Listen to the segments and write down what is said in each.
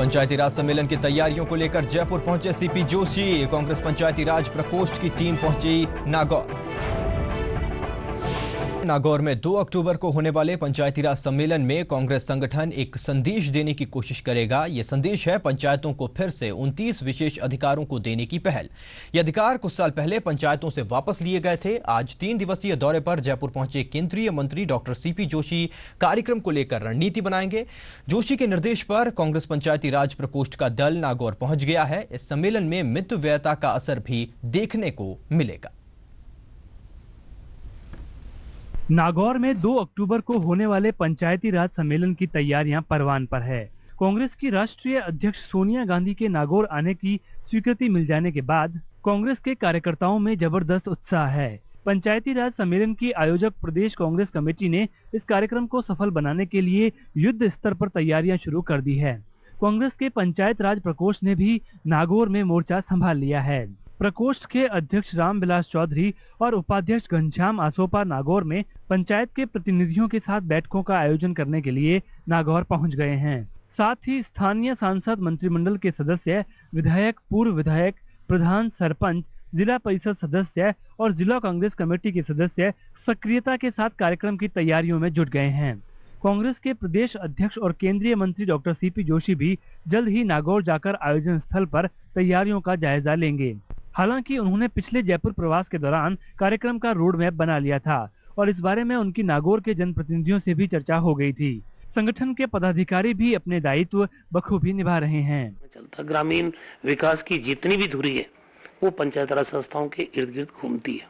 पंचायती राज सम्मेलन की तैयारियों को लेकर जयपुर पहुंचे सीपी जोशी। कांग्रेस पंचायती राज प्रकोष्ठ की टीम पहुंची नागौर। नागौर में 2 अक्टूबर को होने वाले पंचायती राज सम्मेलन में कांग्रेस संगठन एक संदेश देने की कोशिश करेगा। यह संदेश है पंचायतों को फिर से 29 विशेष अधिकारों को देने की पहल। ये अधिकार कुछ साल पहले पंचायतों से वापस लिए गए थे। आज 3 दिवसीय दौरे पर जयपुर पहुंचे केंद्रीय मंत्री डॉक्टर सीपी जोशी कार्यक्रम को लेकर रणनीति बनाएंगे। जोशी के निर्देश पर कांग्रेस पंचायती राज प्रकोष्ठ का दल नागौर पहुंच गया है। इस सम्मेलन में मितव्ययता का असर भी देखने को मिलेगा। नागौर में 2 अक्टूबर को होने वाले पंचायती राज सम्मेलन की तैयारियां परवान पर है। कांग्रेस की राष्ट्रीय अध्यक्ष सोनिया गांधी के नागौर आने की स्वीकृति मिल जाने के बाद कांग्रेस के कार्यकर्ताओं में जबरदस्त उत्साह है। पंचायती राज सम्मेलन की आयोजक प्रदेश कांग्रेस कमेटी ने इस कार्यक्रम को सफल बनाने के लिए युद्ध स्तर पर तैयारियां शुरू कर दी है। कांग्रेस के पंचायत राज प्रकोष्ठ ने भी नागौर में मोर्चा संभाल लिया है। प्रकोष्ठ के अध्यक्ष रामविलास चौधरी और उपाध्यक्ष घनश्याम आसोपा नागौर में पंचायत के प्रतिनिधियों के साथ बैठकों का आयोजन करने के लिए नागौर पहुंच गए हैं। साथ ही स्थानीय सांसद, मंत्रिमंडल के सदस्य, विधायक, पूर्व विधायक, प्रधान, सरपंच, जिला परिषद सदस्य और जिला कांग्रेस कमेटी के सदस्य सक्रियता के साथ कार्यक्रम की तैयारियों में जुट गए हैं। कांग्रेस के प्रदेश अध्यक्ष और केंद्रीय मंत्री डॉक्टर सीपी जोशी भी जल्द ही नागौर जाकर आयोजन स्थल पर तैयारियों का जायजा लेंगे। हालांकि उन्होंने पिछले जयपुर प्रवास के दौरान कार्यक्रम का रोड मैप बना लिया था और इस बारे में उनकी नागौर के जनप्रतिनिधियों से भी चर्चा हो गई थी। संगठन के पदाधिकारी भी अपने दायित्व बखूबी निभा रहे हैं। चलता ग्रामीण विकास की जितनी भी धुरी है वो पंचायत राज संस्थाओं के इर्द गिर्द घूमती है।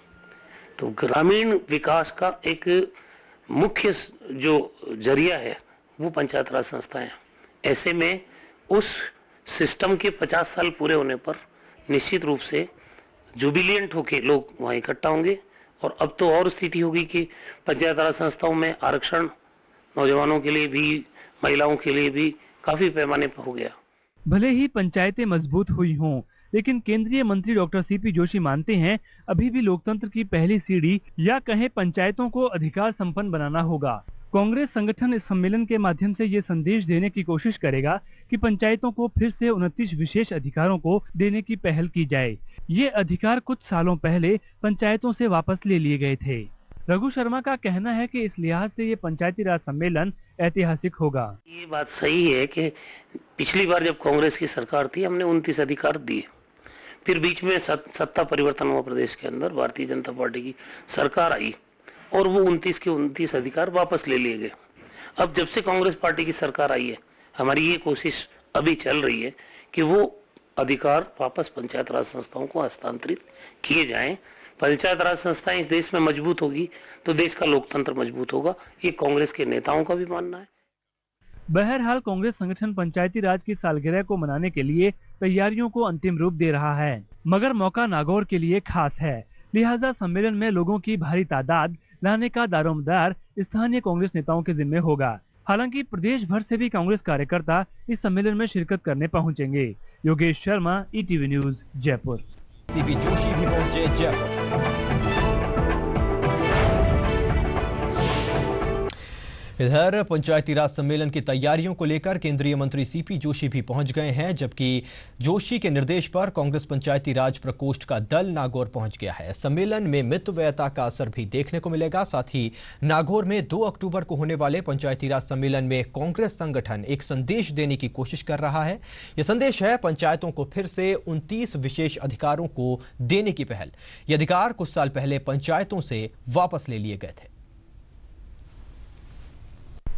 तो ग्रामीण विकास का एक मुख्य जो जरिया है वो पंचायत राज संस्थाएं हैं। ऐसे में उस सिस्टम के 50 साल पूरे होने पर निश्चित रूप से जुबिलियंट होके लोग वहाँ इकट्ठा होंगे। और अब तो और स्थिति होगी कि पंचायत राज संस्थाओं में आरक्षण नौजवानों के लिए भी, महिलाओं के लिए भी काफी पैमाने पर हो गया। भले ही पंचायतें मजबूत हुई हों, लेकिन केंद्रीय मंत्री डॉक्टर सीपी जोशी मानते हैं अभी भी लोकतंत्र की पहली सीढ़ी या कहें पंचायतों को अधिकार संपन्न बनाना होगा। कांग्रेस संगठन इस सम्मेलन के माध्यम से ये संदेश देने की कोशिश करेगा कि पंचायतों को फिर से 29 विशेष अधिकारों को देने की पहल की जाए। ये अधिकार कुछ सालों पहले पंचायतों से वापस ले लिए गए थे। रघु शर्मा का कहना है कि इस लिहाज से ये पंचायती राज सम्मेलन ऐतिहासिक होगा। ये बात सही है कि पिछली बार जब कांग्रेस की सरकार थी हमने 29 अधिकार दिए, फिर बीच में सत्ता परिवर्तन हुआ प्रदेश के अंदर, भारतीय जनता पार्टी की सरकार आई और वो 29 के 29 अधिकार वापस ले लिए गए। अब जब से कांग्रेस पार्टी की सरकार आई है हमारी ये कोशिश अभी चल रही है कि वो अधिकार वापस पंचायत राज संस्थाओं को हस्तांतरित किए जाएं। पंचायत राज संस्थाएं इस देश में मजबूत होगी तो देश का लोकतंत्र मजबूत होगा, ये कांग्रेस के नेताओं का भी मानना है। बहरहाल कांग्रेस संगठन पंचायती राज की सालगिरह को मनाने के लिए तैयारियों को अंतिम रूप दे रहा है, मगर मौका नागौर के लिए खास है। लिहाजा सम्मेलन में लोगों की भारी तादाद लाने का दारोमदार स्थानीय कांग्रेस नेताओं के जिम्मे होगा। हालांकि प्रदेश भर से भी कांग्रेस कार्यकर्ता इस सम्मेलन में शिरकत करने पहुंचेंगे। Yogesh Sharma, ETV news, Jaipur. CP Joshi भी पहुंचे जयपुर। इधर पंचायती राज सम्मेलन की तैयारियों को लेकर केंद्रीय मंत्री सीपी जोशी भी पहुंच गए हैं, जबकि जोशी के निर्देश पर कांग्रेस पंचायती राज प्रकोष्ठ का दल नागौर पहुंच गया है। सम्मेलन में मितव्ययता का असर भी देखने को मिलेगा। साथ ही नागौर में 2 अक्टूबर को होने वाले पंचायती राज सम्मेलन में कांग्रेस संगठन एक संदेश देने की कोशिश कर रहा है। यह संदेश है पंचायतों को फिर से 29 विशेष अधिकारों को देने की पहल। ये अधिकार कुछ साल पहले पंचायतों से वापस ले लिए गए थे।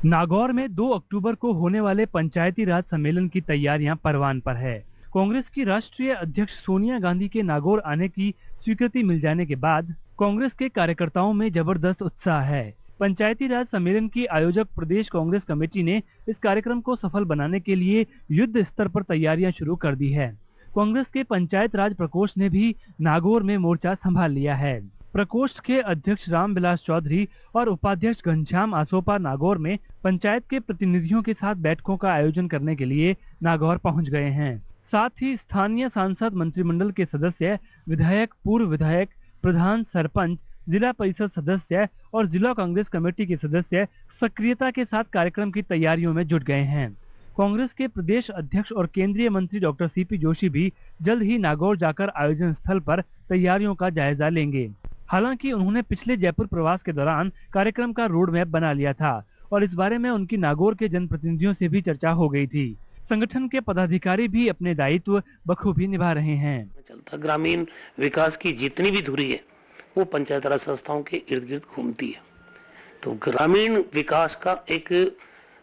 नागौर में 2 अक्टूबर को होने वाले पंचायती राज सम्मेलन की तैयारियां परवान पर है। कांग्रेस की राष्ट्रीय अध्यक्ष सोनिया गांधी के नागौर आने की स्वीकृति मिल जाने के बाद कांग्रेस के कार्यकर्ताओं में जबरदस्त उत्साह है। पंचायती राज सम्मेलन की आयोजक प्रदेश कांग्रेस कमेटी ने इस कार्यक्रम को सफल बनाने के लिए युद्ध स्तर पर तैयारियां शुरू कर दी है। कांग्रेस के पंचायत राज प्रकोष्ठ ने भी नागौर में मोर्चा संभाल लिया है। प्रकोष्ठ के अध्यक्ष रामविलास चौधरी और उपाध्यक्ष घनश्याम आसोपा नागौर में पंचायत के प्रतिनिधियों के साथ बैठकों का आयोजन करने के लिए नागौर पहुंच गए हैं। साथ ही स्थानीय सांसद, मंत्रिमंडल के सदस्य, विधायक, पूर्व विधायक, प्रधान, सरपंच, जिला परिषद सदस्य और जिला कांग्रेस कमेटी के सदस्य सक्रियता के साथ कार्यक्रम की तैयारियों में जुट गए हैं। कांग्रेस के प्रदेश अध्यक्ष और केंद्रीय मंत्री डॉक्टर सीपी जोशी भी जल्द ही नागौर जाकर आयोजन स्थल पर तैयारियों का जायजा लेंगे। हालांकि उन्होंने पिछले जयपुर प्रवास के दौरान कार्यक्रम का रोड मैप बना लिया था और इस बारे में उनकी नागौर के जनप्रतिनिधियों से भी चर्चा हो गई थी। संगठन के पदाधिकारी भी अपने दायित्व बखूबी निभा रहे हैं। चलता ग्रामीण विकास की जितनी भी धुरी है वो पंचायत राज संस्थाओं के इर्द गिर्द घूमती है। तो ग्रामीण विकास का एक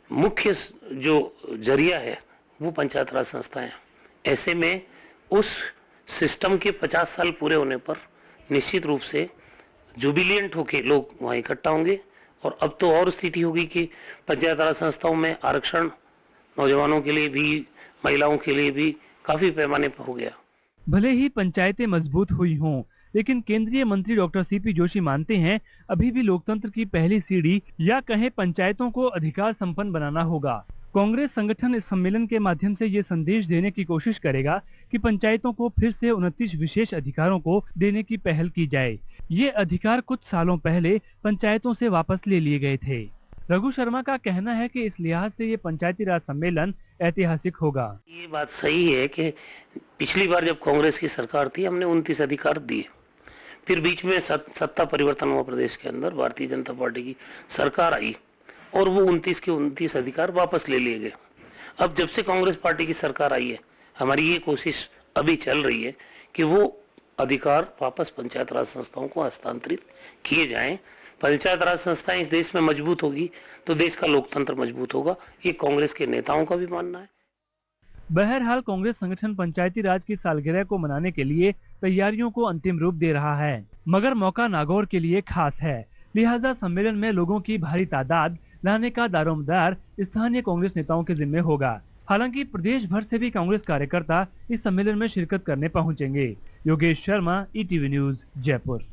मुख्य जो जरिया है वो पंचायत राज संस्थाएं हैं। ऐसे में उस सिस्टम के 50 साल पूरे होने पर निश्चित रूप से जुबिलियंट होके लोग वहाँ इकट्ठा होंगे। और अब तो और स्थिति होगी कि पंचायत राज संस्थाओं में आरक्षण नौजवानों के लिए भी, महिलाओं के लिए भी काफी पैमाने पर हो गया। भले ही पंचायतें मजबूत हुई हों, लेकिन केंद्रीय मंत्री डॉक्टर सीपी जोशी मानते हैं अभी भी लोकतंत्र की पहली सीढ़ी या कहें पंचायतों को अधिकार संपन्न बनाना होगा। कांग्रेस संगठन इस सम्मेलन के माध्यम से ये संदेश देने की कोशिश करेगा कि पंचायतों को फिर से 29 विशेष अधिकारों को देने की पहल की जाए। ये अधिकार कुछ सालों पहले पंचायतों से वापस ले लिए गए थे। रघु शर्मा का कहना है कि इस लिहाज से ये पंचायती राज सम्मेलन ऐतिहासिक होगा। ये बात सही है कि पिछली बार जब कांग्रेस की सरकार थी हमने 29 अधिकार दिए, फिर बीच में सत्ता परिवर्तन हुआ प्रदेश के अंदर, भारतीय जनता पार्टी की सरकार आई और वो 29 के 29 अधिकार वापस ले लिए गए। अब जब से कांग्रेस पार्टी की सरकार आई है हमारी ये कोशिश अभी चल रही है कि वो अधिकार वापस पंचायत राज संस्थाओं को हस्तांतरित किए जाएं। पंचायत राज संस्थाएं इस देश में मजबूत होगी तो देश का लोकतंत्र मजबूत होगा, ये कांग्रेस के नेताओं का भी मानना है। बहरहाल कांग्रेस संगठन पंचायती राज की सालगिरह को मनाने के लिए तैयारियों को अंतिम रूप दे रहा है, मगर मौका नागौर के लिए खास है। लिहाजा सम्मेलन में लोगों की भारी तादाद लाने का दारोमदार स्थानीय कांग्रेस नेताओं के जिम्मे होगा। हालांकि प्रदेश भर से भी कांग्रेस कार्यकर्ता इस सम्मेलन में शिरकत करने पहुंचेंगे। Yogesh Sharma, ETV news, Jaipur.